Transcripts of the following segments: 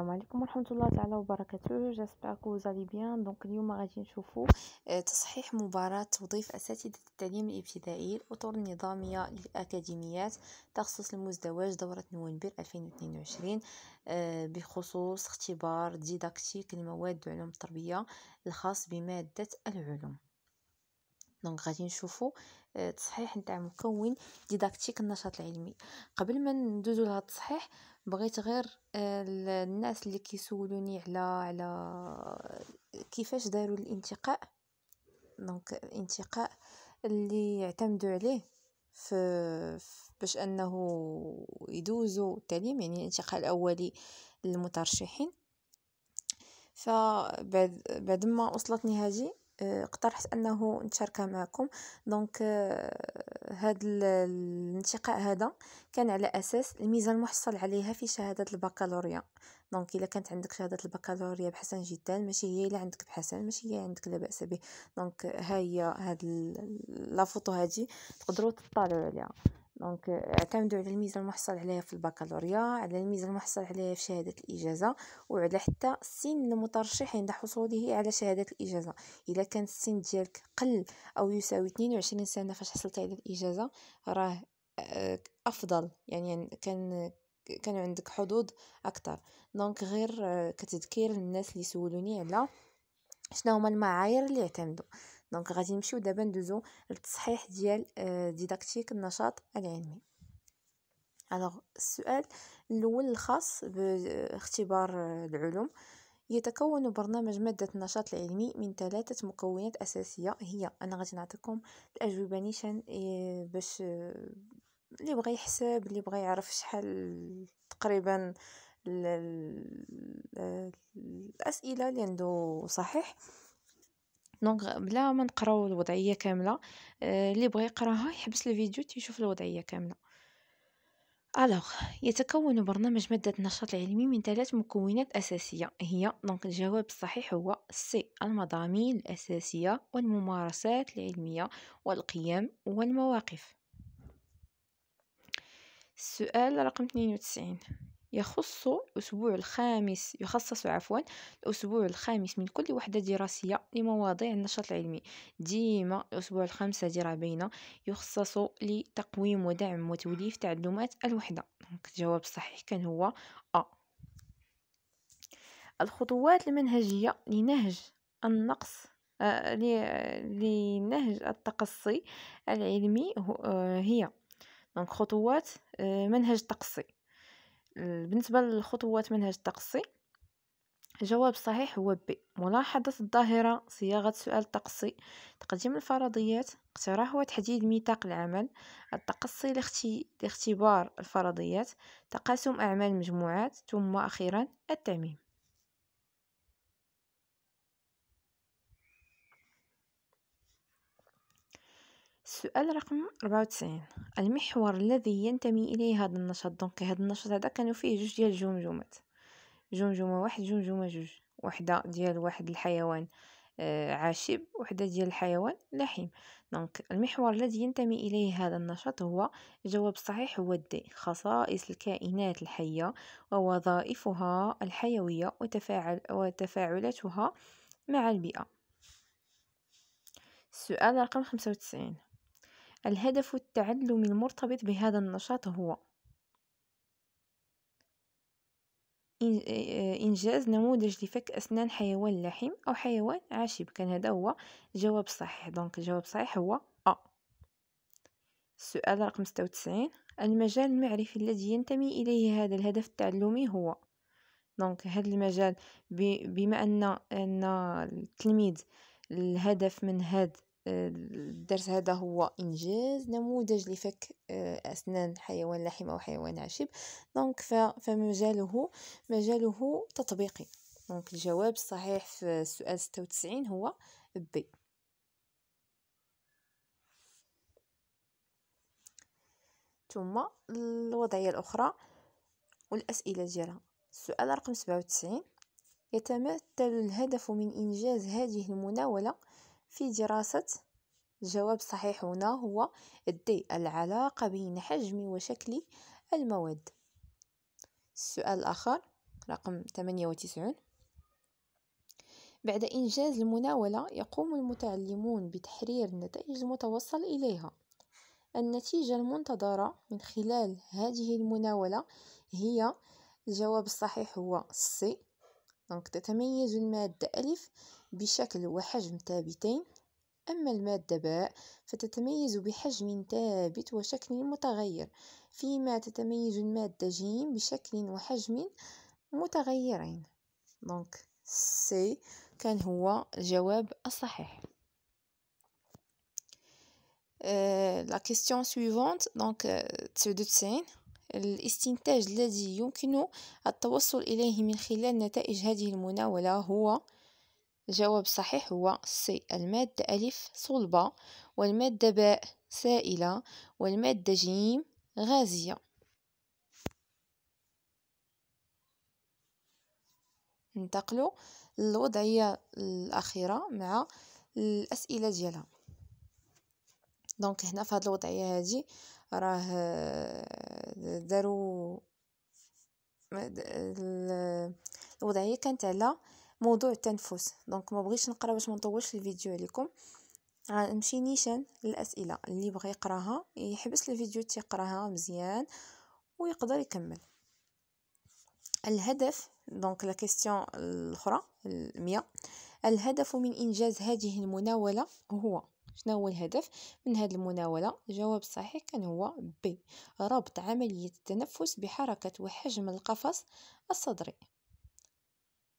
السلام عليكم ورحمة الله تعالى وبركاته. جاسبر كو زالي بيان. دونك اليوم غادي نشوفوا تصحيح مباراة توظيف أساتذة التعليم الابتدائي الأطر النظامية للأكاديميات تخصص المزدوج دورة نوفمبر 2022 بخصوص اختبار ديداكتيك لمواد علوم التربية الخاص بمادة العلوم. دونك غادي نشوفوا تصحيح نتاع مكون ديداكتيك النشاط العلمي. قبل ما ندوزو لهذا التصحيح بغيت غير الناس اللي كيسولوني على كيفاش داروا الانتقاء. دونك الانتقاء اللي يعتمدوا عليه في باش انه يدوزوا التعليم، يعني الانتقاء الاولي للمترشحين. فبعد ما وصلتني هذه اقترحت انه نشاركها معكم. دونك هذا الانتقاء هذا كان على اساس الميزه المحصل عليها في شهاده البكالوريا. دونك الا كانت عندك شهاده البكالوريا بحسن جدا، ماشي هي الا عندك بحسن، ماشي هي عندك لا باس به. دونك ها هي هاد لا فوتو هذه تقدروا تطالعوا عليها. دونك اعتمدوا على الميزه المحصل عليها في البكالوريا، على الميزه المحصل عليها في شهاده الاجازه، وعلى حتى سن المترشح عند حصوله على شهاده الاجازه. الا كان السن ديالك قل او يساوي 22 سنه فاش حصلت على الاجازه راه افضل، يعني كانوا عندك حظوظ اكثر. دونك غير كتذكير للناس اللي سولوني على شنو هما المعايير اللي يعتمدوا. دونك غادي نمشيو دابا ندوزو للتصحيح ديال ديداكتيك النشاط العلمي. الوغ السؤال الاول الخاص باختبار العلوم: يتكون برنامج مادة النشاط العلمي من 3 مكونات أساسية. هي أنا غادي نعطيكم الأجوبة نيشان باش اللي بغى يحسب، اللي بغى يعرف شحال تقريبا الأسئلة اللي عنده صحيح. دونك بلا ما نقراو الوضعية كاملة، اللي بغى يقراها يحبس الفيديو تيشوف الوضعية كاملة. يتكون برنامج مادة النشاط العلمي من 3 مكونات أساسية. هي دونك الجواب الصحيح هو سي: المضامين الأساسية والممارسات العلمية والقيم والمواقف. السؤال رقم 92: يخصص الأسبوع الخامس من كل وحدة دراسية لمواضيع النشاط العلمي. ديما الأسبوع الخامس بين يخصص لتقويم ودعم وتوليف تعلمات الوحدة. الجواب الصحيح كان هو الخطوات المنهجية لنهج التقصي العلمي هي دونك خطوات منهج التقصي. بالنسبة لخطوات منهج التقصي الجواب الصحيح هو ب: ملاحظة الظاهرة، صياغة سؤال تقصي، تقديم الفرضيات، اقتراح وتحديد ميثاق العمل، التقصي لاختبار الفرضيات، تقاسم أعمال المجموعات، ثم أخيرا التعميم. السؤال رقم 94: المحور الذي ينتمي إليه هذا النشاط. دونك هذا النشاط هذا كانوا فيه 2 ديال الجمجمات، جمجمة 1 جمجمة 2، وحدة ديال واحد الحيوان عاشب، وحدة ديال الحيوان لحيم. دونك المحور الذي ينتمي إليه هذا النشاط هو الجواب الصحيح هو دي: خصائص الكائنات الحية ووظائفها الحيوية وتفاعلاتها مع البيئة. السؤال رقم 95: الهدف التعلمي المرتبط بهذا النشاط هو إنجاز نموذج لفك أسنان حيوان لحم أو حيوان عاشب. كان هذا هو الجواب الصحيح. دونك الجواب الصحيح هو أ. السؤال رقم 96: المجال المعرفي الذي ينتمي إليه هذا الهدف التعلمي هو. دونك هذا المجال بما أن التلميذ الهدف من هذا الدرس هذا هو إنجاز نموذج لفك أسنان حيوان لحم أو حيوان عاشب، دونك مجاله تطبيقي. دونك الجواب الصحيح في السؤال 96 هو ب. ثم الوضعية الأخرى والأسئلة ديالها. السؤال رقم 97: يتمثل الهدف من إنجاز هذه المناولة في دراسة. الجواب الصحيح هنا هو دي: العلاقة بين حجم وشكل المواد. السؤال الآخر: رقم 98. بعد إنجاز المناولة يقوم المتعلمون بتحرير النتائج المتوصل إليها. النتيجة المنتظرة من خلال هذه المناولة هي، الجواب الصحيح هو سي. دونك تتميز المادة ألف بشكل وحجم ثابتين، أما المادة باء فتتميز بحجم ثابت وشكل متغير، فيما تتميز المادة جيم بشكل وحجم متغيرين. دونك سي كان هو الجواب الصحيح. La question suivante, donc 99. الاستنتاج الذي يمكن التوصل إليه من خلال نتائج هذه المناولة هو، الجواب الصحيح هو سي. المادة ألف صلبة، والمادة باء سائلة، والمادة جيم غازية. ننتقل للوضعية الأخيرة مع الأسئلة ديالها. دونك هنا في هذه الوضعية هذه راه داروا الوضعية كانت على موضوع التنفس. دونك ما بغيتش نقرا باش ما نطولش الفيديو عليكم، غنمشي نيشان للأسئلة. اللي بغى يقراها يحبس الفيديو تيقراها مزيان ويقدر يكمل. الهدف، دونك لا كيسيون الاخرى 100، الهدف من انجاز هذه المناولة هو، شنو هو الهدف من هذه المناولة؟ الجواب الصحيح كان هو ب، ربط عملية التنفس بحركة وحجم القفص الصدري.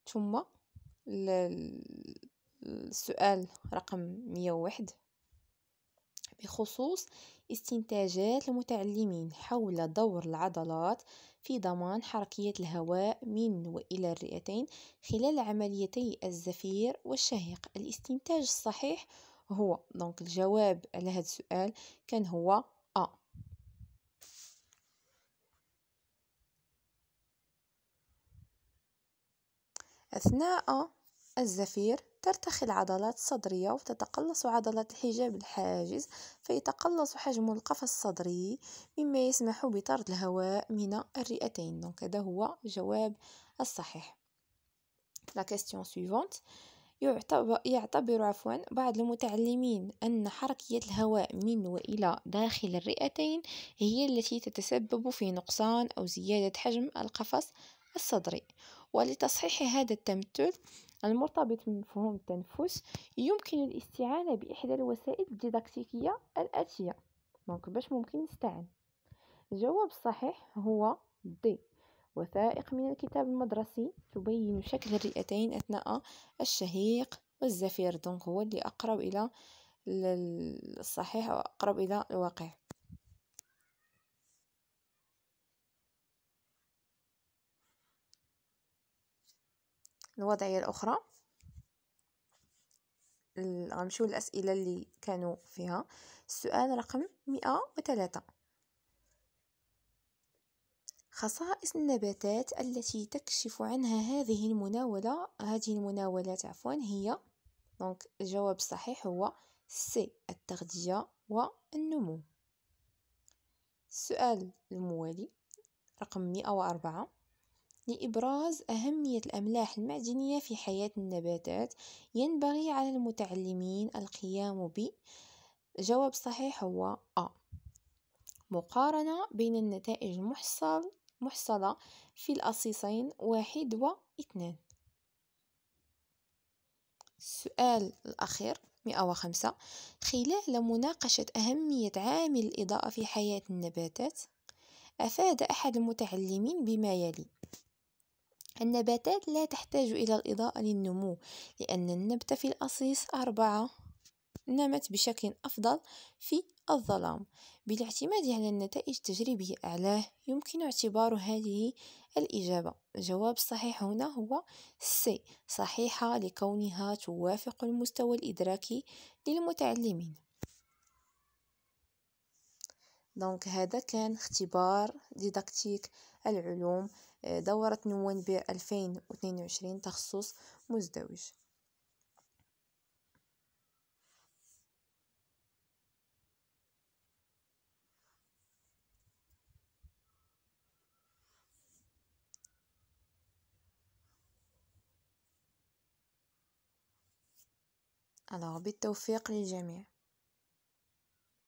ثم السؤال رقم 101 بخصوص استنتاجات المتعلمين حول دور العضلات في ضمان حركية الهواء من وإلى الرئتين خلال عمليتي الزفير والشهيق. الاستنتاج الصحيح هو، دونك الجواب على هذا السؤال كان هو أ. أثناء الزفير ترتخي العضلات الصدرية وتتقلص عضلات الحجاب الحاجز، فيتقلص حجم القفص الصدري مما يسمح بطرد الهواء من الرئتين. دونك هذا هو الجواب الصحيح. La question suivante. يعتبر بعض المتعلمين أن حركية الهواء من وإلى داخل الرئتين هي التي تتسبب في نقصان أو زيادة حجم القفص الصدري. ولتصحيح هذا التمثل المرتبط بمفهوم التنفس يمكن الاستعانة بإحدى الوسائل الديداكتيكية الآتية. دونك باش ممكن نستعين؟ الجواب الصحيح هو دي، وثائق من الكتاب المدرسي تبين شكل الرئتين أثناء الشهيق والزفير. دونك هو اللي أقرب إلى الصحيح وأقرب إلى الواقع. الوضعية الأخرى غنمشيو الأسئلة اللي كانوا فيها. السؤال رقم 103. خصائص النباتات التي تكشف عنها هذه المناولات هي، دونك الجواب الصحيح هو سي، التغذية والنمو. السؤال الموالي رقم 104. لإبراز أهمية الأملاح المعدنية في حياة النباتات ينبغي على المتعلمين القيام ب، الجواب الصحيح هو أ، مقارنة بين النتائج المحصلة في الأصيصين 1 و 2. السؤال الأخير 105. خلال مناقشة أهمية عامل الإضاءة في حياة النباتات أفاد أحد المتعلمين بما يلي: النباتات لا تحتاج إلى الإضاءة للنمو، لأن النبتة في الأصيص 4 نمت بشكل أفضل في الظلام. بالاعتماد على النتائج التجريبية أعلاه يمكن اعتبار هذه الإجابة، الجواب الصحيح هنا هو سي، صحيحة لكونها توافق المستوى الإدراكي للمتعلمين. دونك هذا كان اختبار ديداكتيك العلوم دورة نوفمبر 2022 تخصص مزدوج. بالتوفيق للجميع.